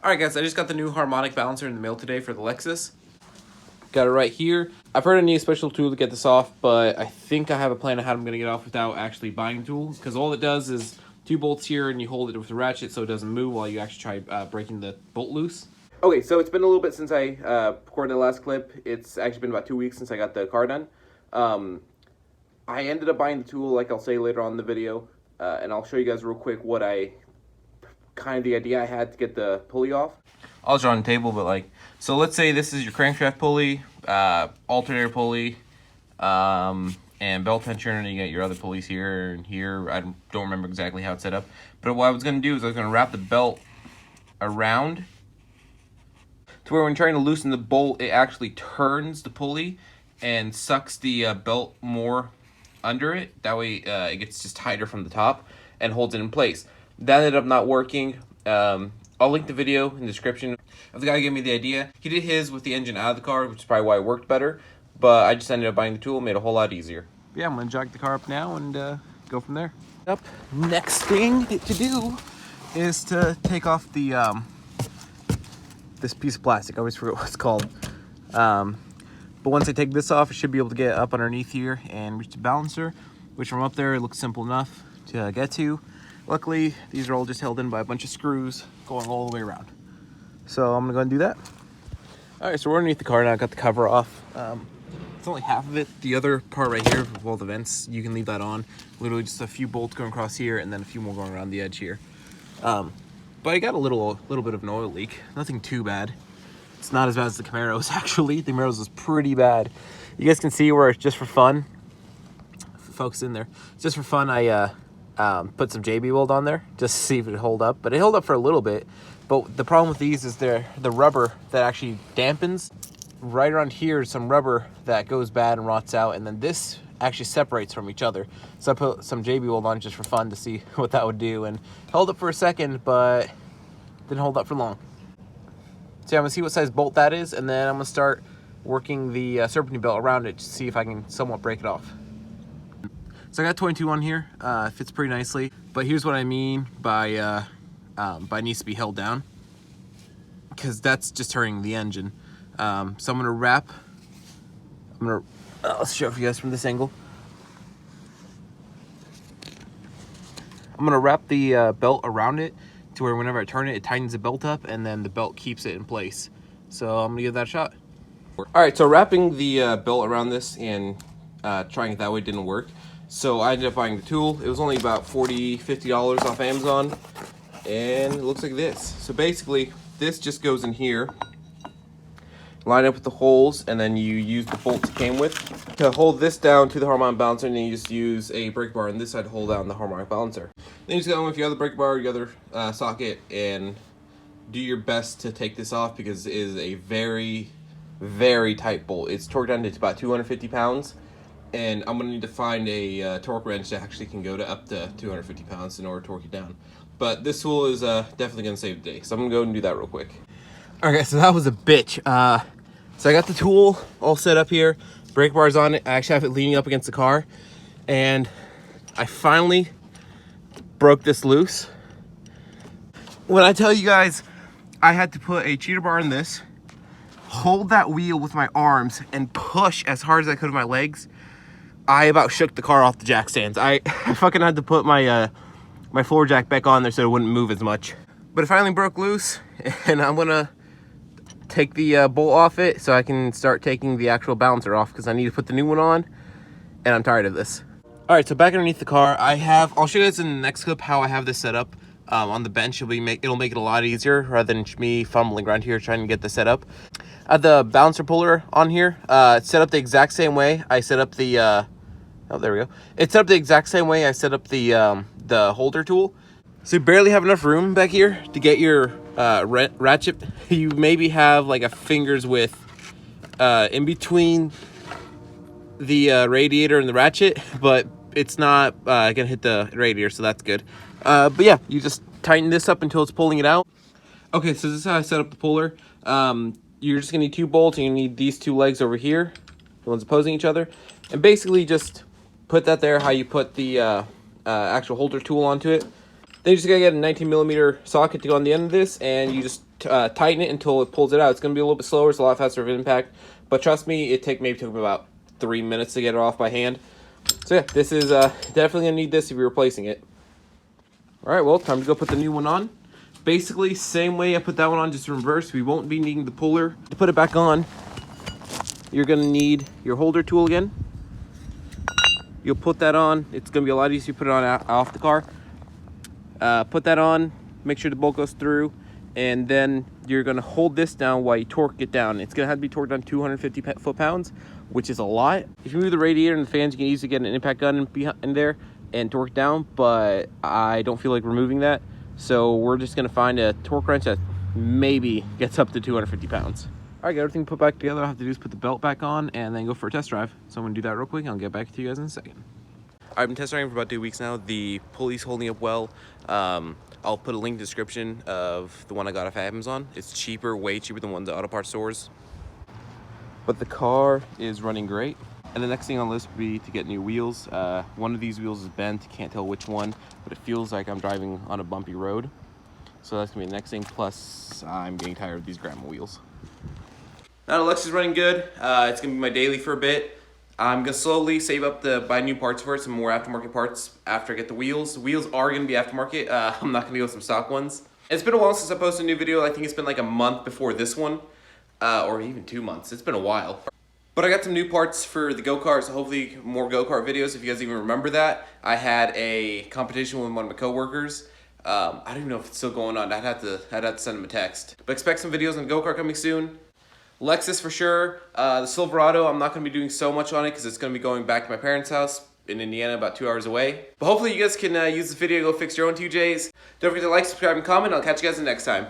Alright guys, I just got the new Harmonic Balancer in the mail today for the Lexus. Got it right here. I've heard I need a special tool to get this off, but I think I have a plan of how I'm going to get it off without actually buying the tool. Because all it does is 2 bolts here and you hold it with a ratchet so it doesn't move while you actually try breaking the bolt loose. Okay, so it's been a little bit since I recorded the last clip. It's actually been about 2 weeks since I got the car done. I ended up buying the tool, like I'll say later on in the video. And I'll show you guys real quick what the idea I had to get the pulley off. I'll draw on the table, but so let's say this is your crankshaft pulley, alternator pulley, and belt tensioner, and you get your other pulleys here and here. I don't remember exactly how it's set up, but what I was going to do is I was going to wrap the belt around to where when trying to loosen the bolt, it actually turns the pulley and sucks the belt more under it. That way it gets just tighter from the top and holds it in place. That ended up not working. I'll link the video in the description of the guy who gave me the idea. He did his with the engine out of the car, which is probably why it worked better. But I just ended up buying the tool, made it a whole lot easier. Yeah, I'm gonna jog the car up now and go from there. Next thing to do is to take off the this piece of plastic. I always forget what it's called. But once I take this off, I should be able to get up underneath here and reach the balancer, which from up there it looks simple enough to get to. Luckily, these are all just held in by a bunch of screws going all the way around. So I'm gonna go and do that. All right, so we're underneath the car now. I got the cover off. It's only half of it. The other part right here with all the vents, you can leave that on. Literally just a few bolts going across here and then a few more going around the edge here. But I got a little bit of an oil leak. Nothing too bad. It's not as bad as the Camaro's actually. The Camaro's is pretty bad. You guys can see where it's just for fun. Focus in there. Just for fun, I put some JB weld on there just to see if it hold up, but it held up for a little bit. But the problem with these is the rubber that actually dampens. Right around here is some rubber that goes bad and rots out, and then this actually separates from each other. So I put some JB weld on just for fun to see what that would do, and held up for a second, but didn't hold up for long. So I'm gonna see what size bolt that is, and then I'm gonna start working the serpentine belt around it to see if I can somewhat break it off. So I got 22 on here, fits pretty nicely, but here's what I mean by needs to be held down, because that's just turning the engine. So I'm gonna wrap, let's show it for you guys from this angle. I'm gonna wrap the belt around it to where whenever I turn it, it tightens the belt up and then the belt keeps it in place. So I'm gonna give that a shot. All right, so wrapping the belt around this and trying it that way didn't work. So I ended up buying the tool. It was only about $40, $50 off Amazon. And it looks like this. So basically, this just goes in here, line up with the holes, and then you use the bolts it came with to hold this down to the Harmonic Balancer, and then you just use a brake bar on this side to hold down the Harmonic Balancer. Then you just go with your other brake bar, your other socket, and do your best to take this off because it is a very, very tight bolt. It's torqued down to about 250 pounds. And I'm going to need to find a torque wrench that actually can go to up to 250 pounds in order to torque it down. But this tool is definitely going to save the day. So I'm going to go and do that real quick. Okay, so that was a bitch. So I got the tool all set up here. Brake bars on it. I actually have it leaning up against the car. And I finally broke this loose. When I tell you guys, I had to put a cheater bar in this, hold that wheel with my arms, and push as hard as I could with my legs. I about shook the car off the jack stands. I fucking had to put my my floor jack back on there so it wouldn't move as much. But it finally broke loose, and I'm gonna take the bolt off it so I can start taking the actual balancer off because I need to put the new one on, and I'm tired of this. All right, so back underneath the car, I'll show you guys in the next clip how I have this set up on the bench. It'll make it a lot easier rather than me fumbling around here trying to get this set up. I have the balancer puller on here. It's set up the exact same way I set up the oh, there we go. It's set up the exact same way I set up the holder tool. So you barely have enough room back here to get your ratchet. You maybe have like a finger's width in between the radiator and the ratchet, but it's not gonna hit the radiator, so that's good. But yeah, you just tighten this up until it's pulling it out. Okay, so this is how I set up the puller. You're just gonna need 2 bolts, and you need these 2 legs over here, the ones opposing each other, and basically just put that there how you put the actual holder tool onto it. Then you just gotta get a 19mm socket to go on the end of this, and you just tighten it until it pulls it out. It's gonna be a little bit slower, it's a lot faster of impact, but trust me, it maybe took me about 3 minutes to get it off by hand. So yeah, this is definitely gonna need this if you're replacing it. Alright, well, time to go put the new one on. Basically, same way I put that one on, just in reverse. We won't be needing the puller. To put it back on, you're gonna need your holder tool again. You'll put that on. It's gonna be a lot easier to put it on off the car. Put that on, make sure the bolt goes through, and then you're gonna hold this down while you torque it down. It's gonna have to be torqued down 250 foot-pounds, which is a lot. If you move the radiator and the fans, you can easily get an impact gun in there and torque it down, but I don't feel like removing that. So we're just gonna find a torque wrench that maybe gets up to 250 pounds. All right, got everything put back together. All I have to do is put the belt back on and then go for a test drive. So I'm gonna do that real quick and I'll get back to you guys in a second. I've been test driving for about 2 weeks now. The pulley's holding up well. I'll put a link in the description of the one I got off Amazon. It's cheaper, way cheaper than one of the auto parts stores. But the car is running great. And the next thing on the list would be to get new wheels. One of these wheels is bent, can't tell which one, but it feels like I'm driving on a bumpy road. So that's gonna be the next thing, plus I'm getting tired of these grandma wheels. Now the Lexus is running good. It's gonna be my daily for a bit. I'm gonna slowly save up to buy new parts for it, some more aftermarket parts after I get the wheels. The wheels are gonna be aftermarket. I'm not gonna go with some stock ones. It's been a while since I posted a new video. I think it's been like a month before this one, or even 2 months. It's been a while. But I got some new parts for the go-kart, so hopefully more go-kart videos if you guys even remember that. I had a competition with one of my coworkers. I don't even know if it's still going on. I'd have to send him a text. But expect some videos on go-kart coming soon. Lexus for sure. The Silverado, I'm not going to be doing so much on it because it's going to be going back to my parents' house in Indiana, about 2 hours away. But hopefully you guys can use this video to go fix your own 2Js. Don't forget to like, subscribe, and comment. I'll catch you guys in the next time.